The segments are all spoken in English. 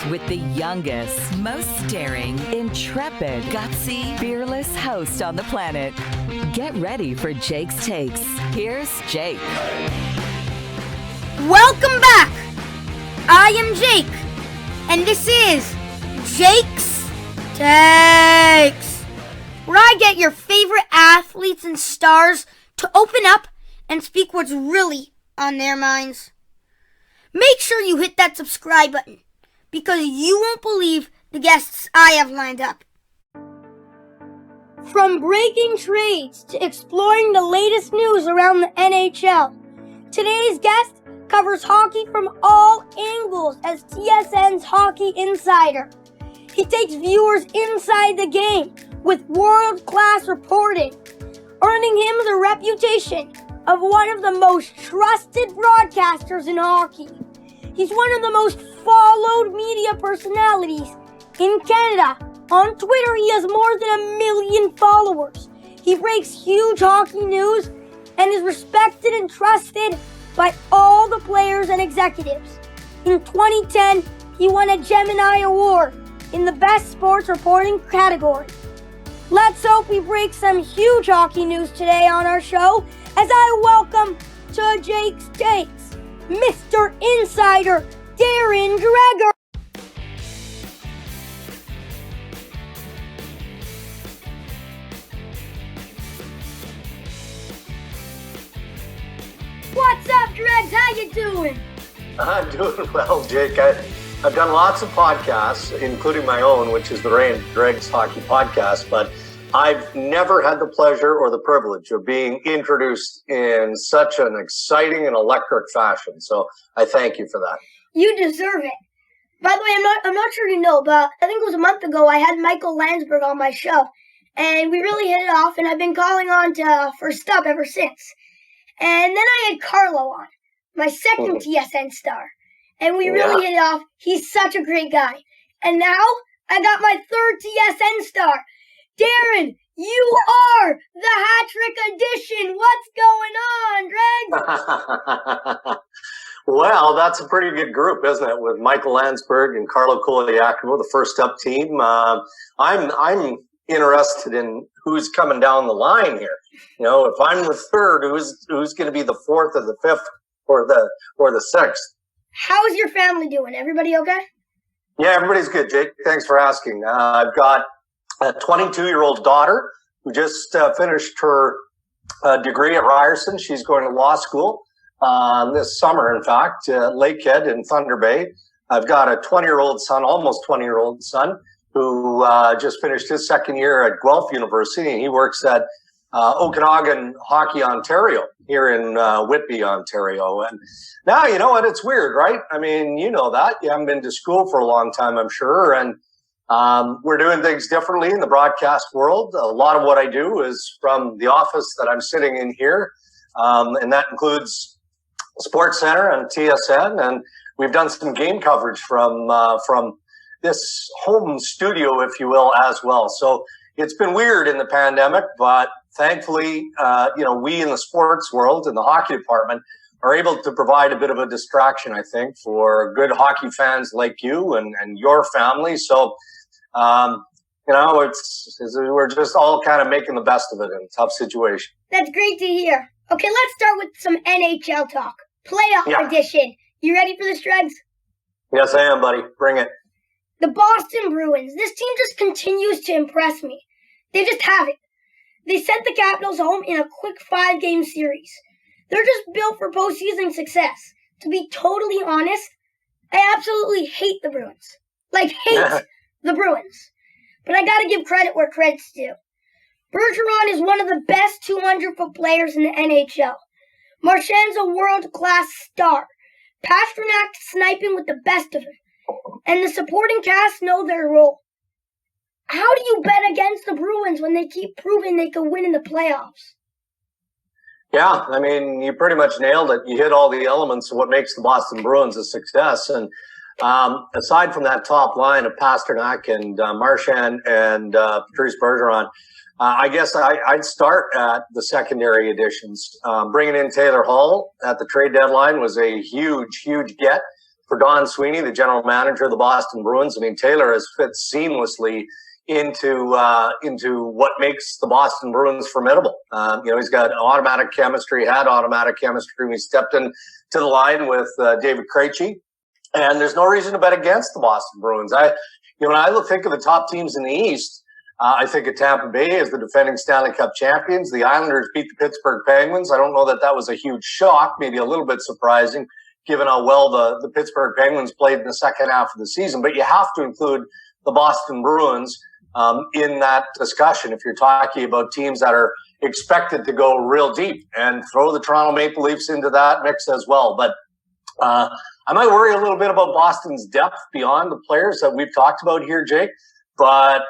with the youngest, most daring, intrepid, gutsy, fearless host on the planet. Get ready for Jake's Takes. Here's Jake. Welcome back. I am Jake, and this is Jake's Takes, where I get your favorite athletes and stars to open up and speak what's really on their minds. Make sure you hit that subscribe button, because you won't believe the guests I have lined up. From breaking trades to exploring the latest news around the NHL, today's guest covers hockey from all angles as TSN's Hockey Insider. He takes viewers inside the game with world-class reporting, earning him the reputation of one of the most trusted broadcasters in hockey. He's one of the most followed media personalities in Canada. On Twitter, he has more than 1 million followers. He breaks huge hockey news and is respected and trusted by all the players and executives. In 2010, he won a Gemini Award in the Best Sports Reporting category. Let's hope we break some huge hockey news today on our show as I welcome to Jake's Takes, Mr. Insider, Darren Dreger. What's up, Dregs? How you doing? I'm doing well, Jake. I've done lots of podcasts, including my own, which is the Darren Dreger's Hockey Podcast, but I've never had the pleasure or the privilege of being introduced in such an exciting and electric fashion. So I thank you for that. You deserve it. By the way, I'm not sure you know, but I think it was a month ago I had Michael Landsberg on my show, and we really hit it off, and I've been calling on to First Up ever since. And then I had Carlo on, my second TSN star, and we really hit it off. He's such a great guy. And now I got my third TSN star. Darren, you are the hat-trick edition. What's going on, Greg? Well, that's a pretty good group, isn't it? With Michael Landsberg and Carlo Coliacovo, the First Up team. I'm interested in who's coming down the line here. You know, if I'm the third, who's going to be the fourth or the fifth or the sixth? How's your family doing? Everybody okay? Yeah, everybody's good, Jake. Thanks for asking. I've got a 22-year-old daughter who just finished her degree at Ryerson. She's going to law school this summer, in fact, Lakehead in Thunder Bay. I've got a 20-year-old son, almost 20-year-old son, who just finished his second year at Guelph University, and he works at Okanagan Hockey Ontario here in Whitby, Ontario. And now, you know what? It's weird, right? I mean, you know that. You haven't been to school for a long time, I'm sure. And we're doing things differently in the broadcast world. A lot of what I do is from the office that I'm sitting in here. And that includes Sports Center and TSN. And we've done some game coverage from this home studio, if you will, as well. So it's been weird in the pandemic, but thankfully, we in the sports world, in the hockey department, are able to provide a bit of a distraction, I think, for good hockey fans like you and your family. So, we're just all kind of making the best of it in a tough situation. That's great to hear. Okay, let's start with some NHL talk. Playoff edition. You ready for this, Dregs? Yes, I am, buddy. Bring it. The Boston Bruins. This team just continues to impress me. They just have it. They sent the Capitals home in a quick 5-game series. They're just built for postseason success. To be totally honest, I absolutely hate the Bruins. Hate the Bruins. But I gotta give credit where credit's due. Bergeron is one of the best 200-foot players in the NHL. Marchand's a world-class star. Pastrnak sniping with the best of them. And the supporting cast know their role. How do you bet against the Bruins when they keep proving they can win in the playoffs? Yeah, I mean, you pretty much nailed it. You hit all the elements of what makes the Boston Bruins a success. And aside from that top line of Pastrnak and Marchand and Patrice Bergeron, I guess I'd start at the secondary additions. Bringing in Taylor Hall at the trade deadline was a huge, huge get for Don Sweeney, the general manager of the Boston Bruins. I mean, Taylor has fit seamlessly into what makes the Boston Bruins formidable. He's got automatic chemistry, had automatic chemistry. We stepped in to the line with David Krejci, and there's no reason to bet against the Boston Bruins. When I think of the top teams in the East, I think of Tampa Bay as the defending Stanley Cup champions. The Islanders beat the Pittsburgh Penguins. I don't know that was a huge shock, maybe a little bit surprising, given how well the Pittsburgh Penguins played in the second half of the season. But you have to include the Boston Bruins in that discussion if you're talking about teams that are expected to go real deep, and throw the Toronto Maple Leafs into that mix as well. But I might worry a little bit about Boston's depth beyond the players that we've talked about here, Jake. But,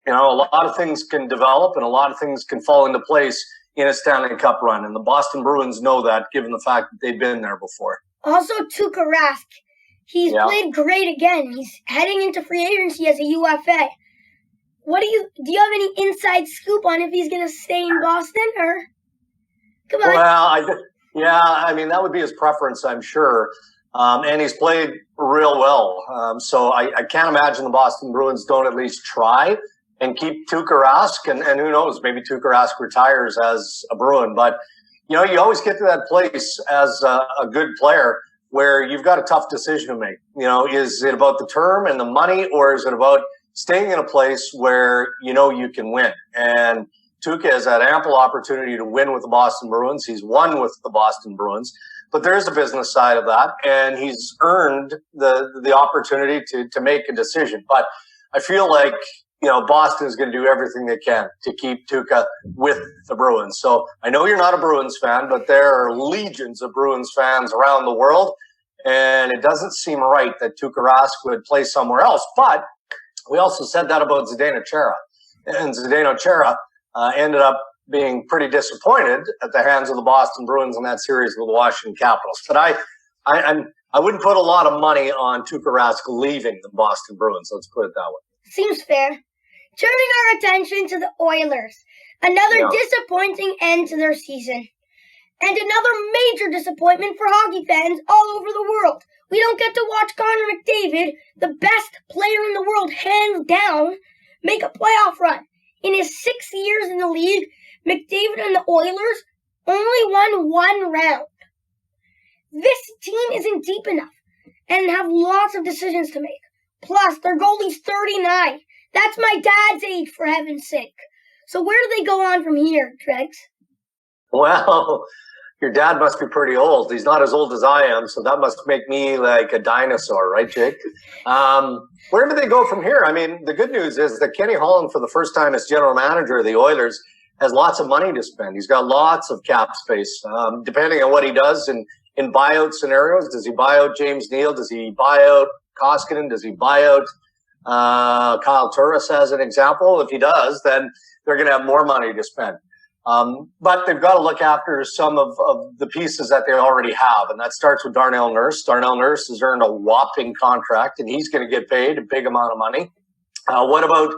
a lot of things can develop and a lot of things can fall into place in a Stanley Cup run. And the Boston Bruins know that, given the fact that they've been there before. Also, Tuukka Rask. He's played great again. He's heading into free agency as a UFA. Do you have any inside scoop on if he's going to stay in Boston, or? Come on. Well, that would be his preference, I'm sure. And he's played real well. So I can't imagine the Boston Bruins don't at least try and keep Tuukka Rask. And who knows, maybe Tuukka Rask retires as a Bruin. But, you always get to that place as a good player where you've got a tough decision to make. Is it about the term and the money, or is it about staying in a place where you can win? And Tuukka has had ample opportunity to win with the Boston Bruins. He's won with the Boston Bruins, but there is a business side of that, and he's earned the opportunity to make a decision. But I feel like Boston is going to do everything they can to keep Tuukka with the Bruins. So I know you're not a Bruins fan, but there are legions of Bruins fans around the world, and it doesn't seem right that Tuukka Rask would play somewhere else. But we also said that about Zdeno Chara, and Zdeno Chara ended up being pretty disappointed at the hands of the Boston Bruins in that series with the Washington Capitals. But I wouldn't put a lot of money on Tuukka Rask leaving the Boston Bruins. Let's put it that way. Seems fair. Turning our attention to the Oilers, another disappointing end to their season, and another major disappointment for hockey fans all over the world. We don't get to watch Connor McDavid, the best player in the world, hands down, make a playoff run. In his 6 years in the league, McDavid and the Oilers only won one round. This team isn't deep enough and have lots of decisions to make. Plus, their goalie's 39. That's my dad's age, for heaven's sake. So where do they go on from here, Dregs? Well, your dad must be pretty old. He's not as old as I am, so that must make me like a dinosaur, right, Jake? Where do they go from here? I mean, the good news is that Kenny Holland, for the first time as general manager of the Oilers, has lots of money to spend. He's got lots of cap space. Depending on what he does in buyout scenarios, does he buy out James Neal? Does he buy out Koskinen? Does he buy out Kyle Turris as an example? If he does, then they're going to have more money to spend. But they've got to look after some of the pieces that they already have, and that starts with Darnell Nurse. Darnell Nurse has earned a whopping contract, and he's going to get paid a big amount of money. What about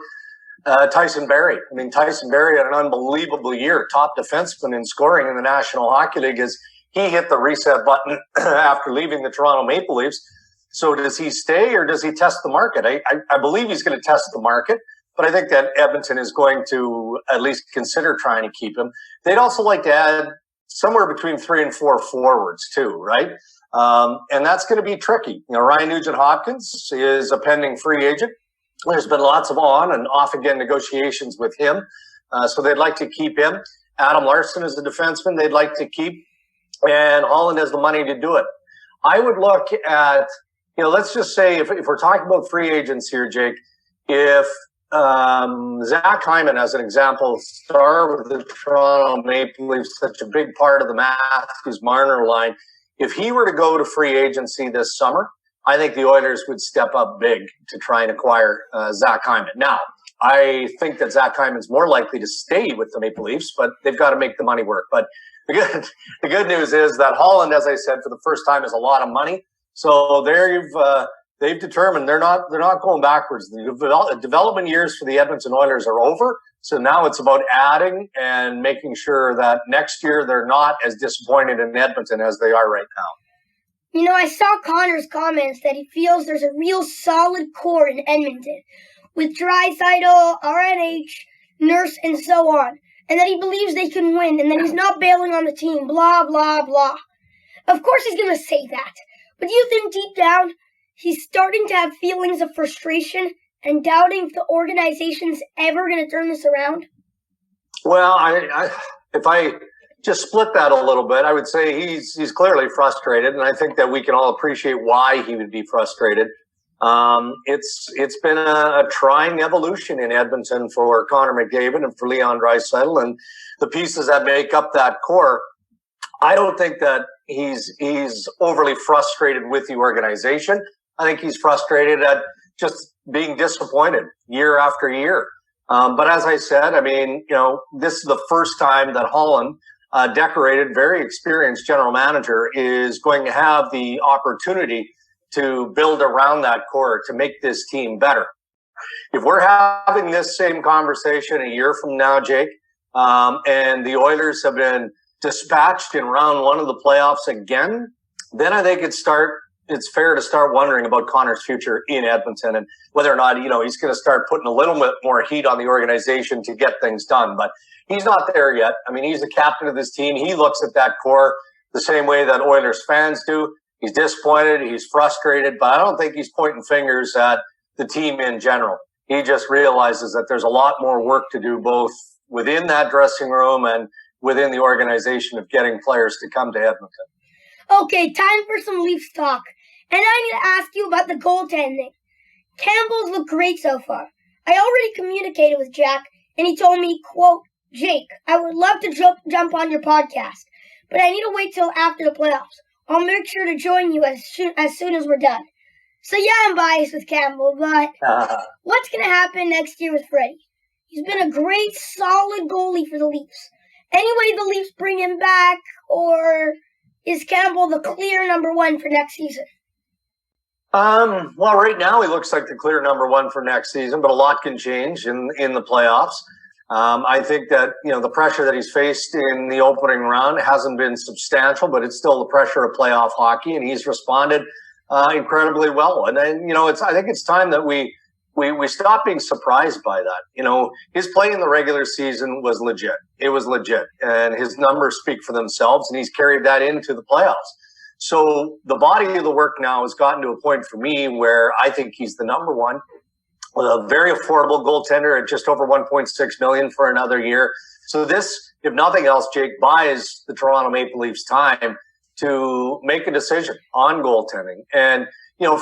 Tyson Barrie? I mean, Tyson Barrie had an unbelievable year, top defenseman in scoring in the National Hockey League, as he hit the reset button after leaving the Toronto Maple Leafs. So does he stay or does he test the market? I believe he's going to test the market. But I think that Edmonton is going to at least consider trying to keep him. They'd also like to add somewhere between 3 and 4 forwards too, right? And that's going to be tricky. Ryan Nugent-Hopkins is a pending free agent. There's been lots of on and off again negotiations with him. So they'd like to keep him. Adam Larson is a defenseman they'd like to keep. And Holland has the money to do it. I would look at, let's just say if we're talking about free agents here, Jake, if Zach Hyman, as an example, star with the Toronto Maple Leafs, such a big part of the Matthews-Marner line. If he were to go to free agency this summer, I think the Oilers would step up big to try and acquire Zach Hyman. Now, I think that Zach Hyman's more likely to stay with the Maple Leafs, but they've got to make the money work. But the good news is that Holland, as I said, for the first time, has a lot of money. So they've determined they're not going backwards. The development years for the Edmonton Oilers are over. So now it's about adding and making sure that next year they're not as disappointed in Edmonton as they are right now. You know, I saw Connor's comments that he feels there's a real solid core in Edmonton, with Draisaitl, RNH, Nurse, and so on, and that he believes they can win, and that he's not bailing on the team, blah, blah, blah. Of course he's going to say that, but do you think deep down he's starting to have feelings of frustration and doubting if the organization's ever going to turn this around? Well, if I just split that a little bit, I would say he's clearly frustrated, and I think that we can all appreciate why he would be frustrated. It's been a trying evolution in Edmonton for Connor McDavid and for Leon Draisaitl and the pieces that make up that core. I don't think that he's overly frustrated with the organization. I think he's frustrated at just being disappointed year after year. But as I said, I mean, this is the first time that Holland, decorated, very experienced general manager, is going to have the opportunity to build around that core to make this team better. If we're having this same conversation a year from now, Jake, and the Oilers have been dispatched in round one of the playoffs again, then I think it's fair to start wondering about Connor's future in Edmonton and whether or not, he's going to start putting a little bit more heat on the organization to get things done. But he's not there yet. I mean, he's the captain of this team. He looks at that core the same way that Oilers fans do. He's disappointed. He's frustrated, but I don't think he's pointing fingers at the team in general. He just realizes that there's a lot more work to do, both within that dressing room and within the organization, of getting players to come to Edmonton. Okay, time for some Leafs talk. And I need to ask you about the goaltending. Campbell's look great so far. I already communicated with Jack, and he told me, quote, "Jake, I would love to jump on your podcast, but I need to wait till after the playoffs. I'll make sure to join you as soon as we're done." So yeah, I'm biased with Campbell, but what's going to happen next year with Freddie? He's been a great, solid goalie for the Leafs. Anyway, the Leafs bring him back, or is Campbell the clear number one for next season? Well, right now he looks like the clear number one for next season, but a lot can change in the playoffs. I think that, the pressure that he's faced in the opening round hasn't been substantial, but it's still the pressure of playoff hockey, and he's responded incredibly well. And then, I think it's time that we stop being surprised by that. His play in the regular season was legit. It was legit, and his numbers speak for themselves, and he's carried that into the playoffs. So the body of the work now has gotten to a point for me where I think he's the number one. A very affordable goaltender at just over $1.6 million for another year. So this, if nothing else, Jake, buys the Toronto Maple Leafs time to make a decision on goaltending. And,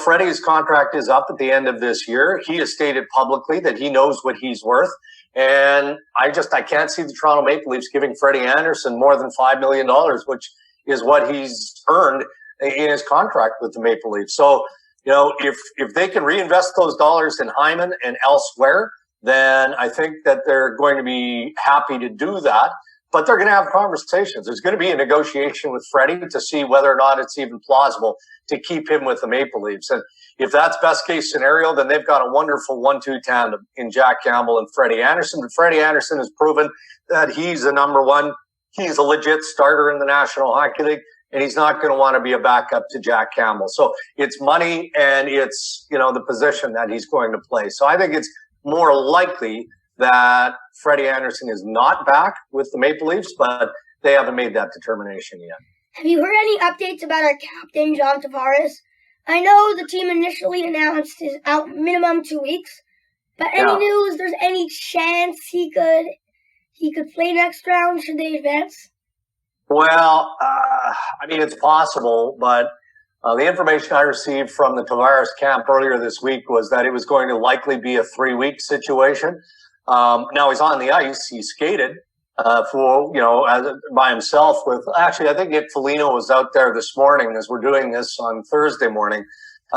Freddie's contract is up at the end of this year. He has stated publicly that he knows what he's worth. And I can't see the Toronto Maple Leafs giving Freddie Anderson more than $5 million, which is what he's earned in his contract with the Maple Leafs. So, if they can reinvest those dollars in Hyman and elsewhere, then I think that they're going to be happy to do that. But they're going to have conversations. There's going to be a negotiation with Freddie to see whether or not it's even plausible to keep him with the Maple Leafs. And if that's best case scenario, then they've got a wonderful 1-2 tandem in Jack Campbell and Freddie Anderson. But Freddie Anderson has proven that he's the number one. He's a legit starter in the National Hockey League, and he's not going to want to be a backup to Jack Campbell. So it's money, and it's, the position that he's going to play. So I think it's more likely that Freddie Anderson is not back with the Maple Leafs, but they haven't made that determination yet. Have you heard any updates about our captain, John Tavares? I know the team initially announced his out minimum 2 weeks, but any news, there's any chance he could play next round should they advance? Well, it's possible, but the information I received from the Tavares camp earlier this week was that it was going to likely be a 3-week situation. Now he's on the ice. He skated by himself with, actually, I think Nick Foligno was out there this morning as we're doing this on Thursday morning.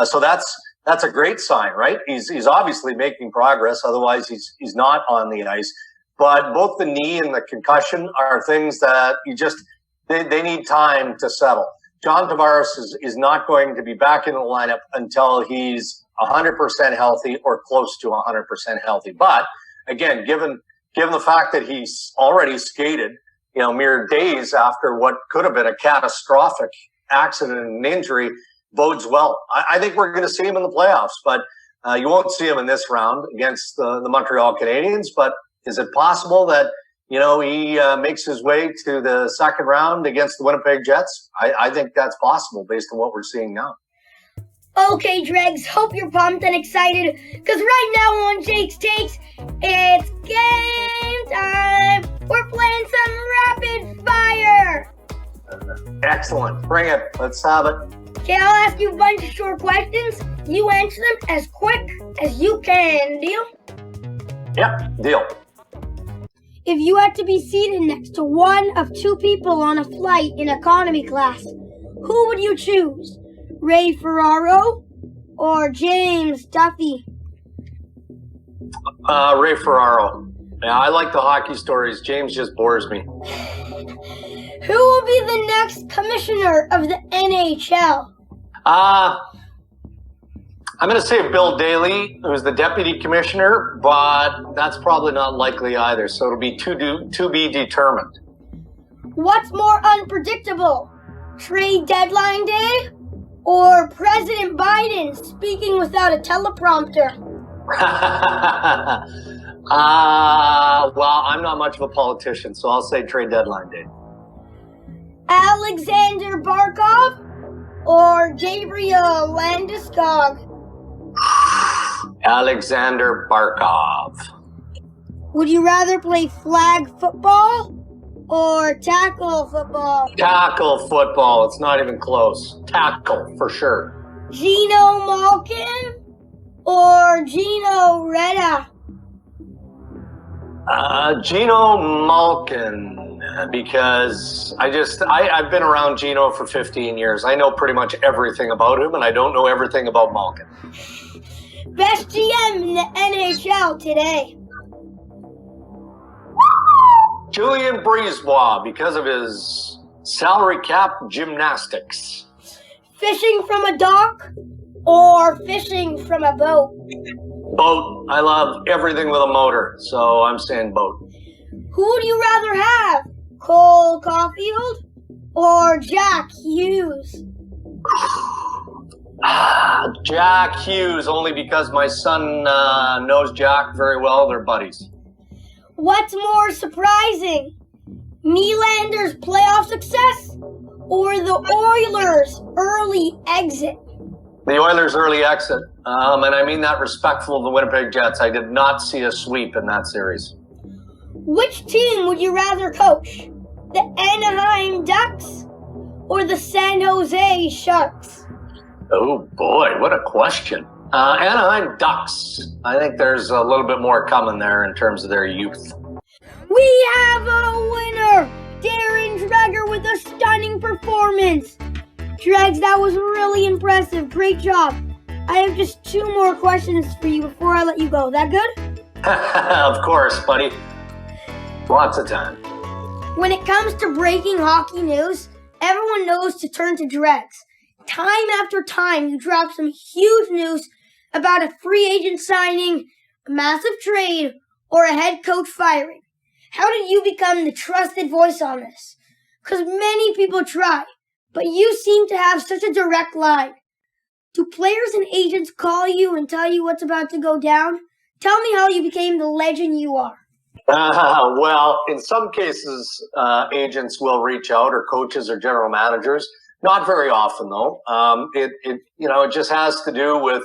So that's a great sign, right? He's obviously making progress. Otherwise he's not on the ice. But both the knee and the concussion are things that they need time to settle. John Tavares is not going to be back in the lineup until he's 100% healthy or close to 100% healthy. But again, given the fact that he's already skated, mere days after what could have been a catastrophic accident and injury bodes well. I think we're going to see him in the playoffs, but you won't see him in this round against the Montreal Canadiens. But is it possible that, he makes his way to the second round against the Winnipeg Jets? I think that's possible based on what we're seeing now. Okay, Dregs, hope you're pumped and excited, because right now on Jake's Takes, it's game time. We're playing some rapid fire. Excellent. Bring it. Let's have it. Okay, I'll ask you a bunch of short questions. You answer them as quick as you can. Deal? Yep, deal. If you had to be seated next to one of two people on a flight in economy class, who would you choose? Ray Ferraro or James Duffy? Ray Ferraro. Yeah, I like the hockey stories. James just bores me. Who will be the next commissioner of the NHL? I'm going to say Bill Daly, who's the deputy commissioner, but that's probably not likely either. So it'll be to be determined. What's more unpredictable, trade deadline day or President Biden speaking without a teleprompter? Well, I'm not much of a politician, so I'll say trade deadline day. Alexander Barkov or Gabriel Landeskog? Alexander Barkov. Would you rather play flag football or tackle football? Tackle football. It's not even close. Tackle, for sure. Gino Malkin or Gino Reda? Gino Malkin, because I've been around Gino for 15 years. I know pretty much everything about him, and I don't know everything about Malkin. Best GM in the NHL today? Julien Brisebois, because of his salary cap gymnastics. Fishing from a dock or fishing from a boat? Boat. I love everything with a motor, so I'm saying boat. Who would you rather have, Cole Caulfield or Jack Hughes? Jack Hughes, only because my son knows Jack very well. They're buddies. What's more surprising, Nylander's playoff success or the Oilers' early exit? The Oilers' early exit, and I mean that respectful of the Winnipeg Jets. I did not see a sweep in that series. Which team would you rather coach, the Anaheim Ducks or the San Jose Sharks? Oh boy, what a question. Anaheim Ducks. I think there's a little bit more coming there in terms of their youth. We have a winner! Darren Dreger with a stunning performance. Dregs, that was really impressive. Great job. I have just 2 more questions for you before I let you go. That good? Of course, buddy. Lots of time. When it comes to breaking hockey news, everyone knows to turn to Dregs. Time after time, you drop some huge news about a free agent signing, a massive trade, or a head coach firing. How did you become the trusted voice on this? Because many people try, but you seem to have such a direct line. Do players and agents call you and tell you what's about to go down? Tell me how you became the legend you are. Well, in some cases, agents will reach out, or coaches or general managers. Not very often, though. It just has to do with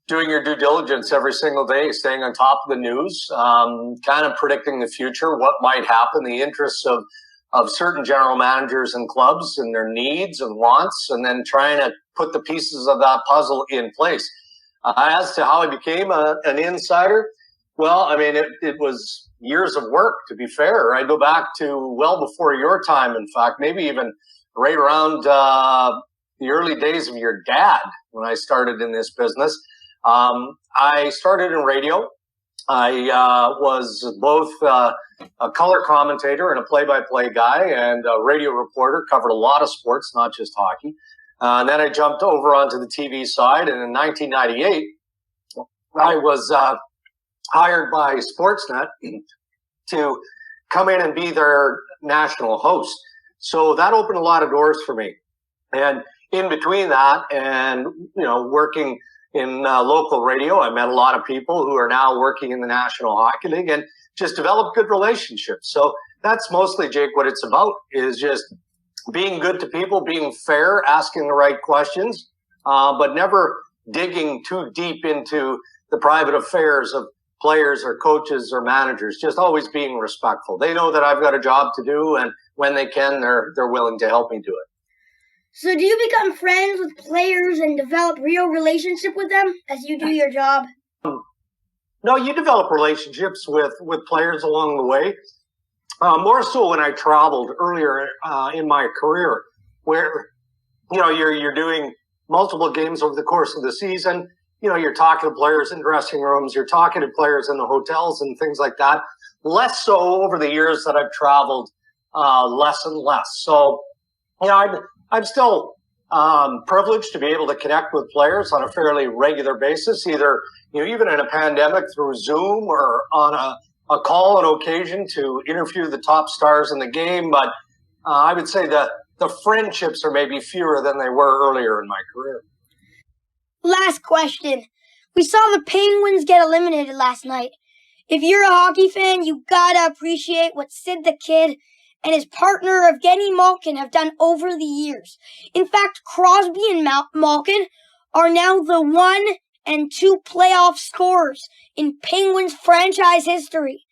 doing your due diligence every single day, staying on top of the news, kind of predicting the future, what might happen, the interests of certain general managers and clubs and their needs and wants, and then trying to put the pieces of that puzzle in place. As to how I became an insider, well, I mean, it was years of work, to be fair. I go back to well before your time, in fact, maybe even right around the early days of your dad when I started in this business. I started in radio. I was both a color commentator and a play-by-play guy and a radio reporter, covered a lot of sports, not just hockey. And then I jumped over onto the TV side, and in 1998, I was hired by Sportsnet to come in and be their national host. So that opened a lot of doors for me. And in between that and, working in local radio, I met a lot of people who are now working in the National Hockey League and just developed good relationships. So that's mostly, Jake, what it's about, is just being good to people, being fair, asking the right questions, but never digging too deep into the private affairs of players or coaches or managers, just always being respectful. They know that I've got a job to do, and when they can, they're willing to help me do it. So do you become friends with players and develop real relationship with them as you do your job? No, you develop relationships with players along the way. More so when I traveled earlier in my career, where you're doing multiple games over the course of the season. You're talking to players in dressing rooms, you're talking to players in the hotels and things like that. Less so over the years that I've traveled, less and less. So, I'm still privileged to be able to connect with players on a fairly regular basis, either, even in a pandemic through Zoom or on a call on occasion to interview the top stars in the game. But I would say that the friendships are maybe fewer than they were earlier in my career. Last question. We saw the Penguins get eliminated last night. If you're a hockey fan, you gotta appreciate what Sid the Kid and his partner Evgeny Malkin have done over the years. In fact, Crosby and Malkin are now the 1 and 2 playoff scorers in Penguins franchise history.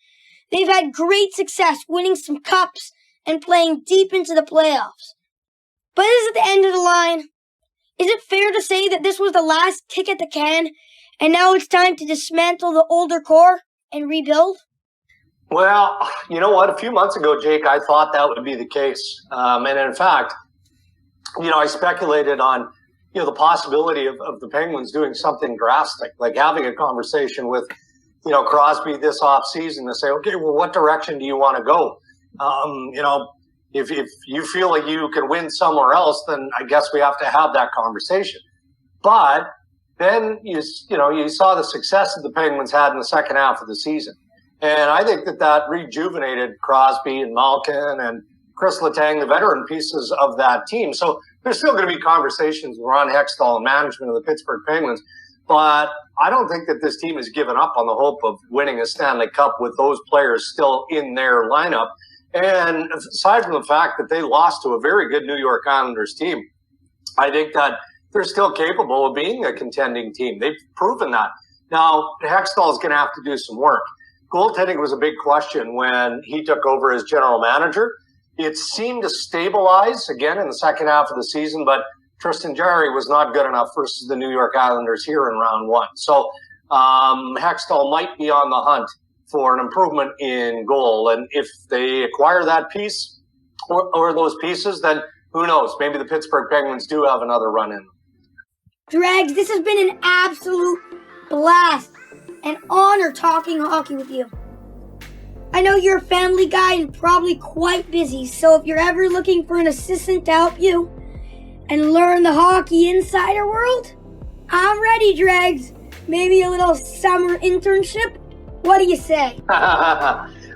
They've had great success winning some cups and playing deep into the playoffs. But is it the end of the line? Is it fair to say that this was the last kick at the can, and now it's time to dismantle the older core and rebuild? Well, you know what? A few months ago, Jake, I thought that would be the case. And in fact, I speculated on, the possibility of the Penguins doing something drastic, like having a conversation with, Crosby this offseason to say, okay, well, what direction do you want to go? If you feel like you can win somewhere else, then I guess we have to have that conversation. But then you saw the success that the Penguins had in the second half of the season. And I think that rejuvenated Crosby and Malkin and Chris Letang, the veteran pieces of that team. So there's still going to be conversations with Ron Hextall and management of the Pittsburgh Penguins. But I don't think that this team has given up on the hope of winning a Stanley Cup with those players still in their lineup. And aside from the fact that they lost to a very good New York Islanders team, I think that they're still capable of being a contending team. They've proven that. Now, Hextall is going to have to do some work. Goaltending was a big question when he took over as general manager. It seemed to stabilize again in the second half of the season, but Tristan Jarry was not good enough versus the New York Islanders here in round one. So Hextall might be on the hunt for an improvement in goal. And if they acquire that piece or those pieces, then who knows? Maybe the Pittsburgh Penguins do have another run in. Dregs, this has been an absolute blast. An honor talking hockey with you. I know you're a family guy and probably quite busy, so if you're ever looking for an assistant to help you and learn the hockey insider world, I'm ready, Dregs. Maybe a little summer internship? What do you say?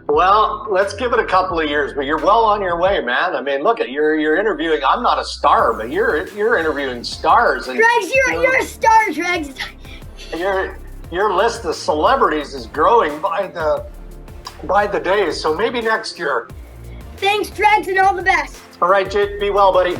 Well, let's give it a couple of years, but you're well on your way, man. I mean, look at you're interviewing. I'm not a star, but you're interviewing stars. And, Dregs, you're a star, Dregs. Your list of celebrities is growing by the day, so maybe next year. Thanks, Dregs, and all the best. All right, Jake, be well, buddy.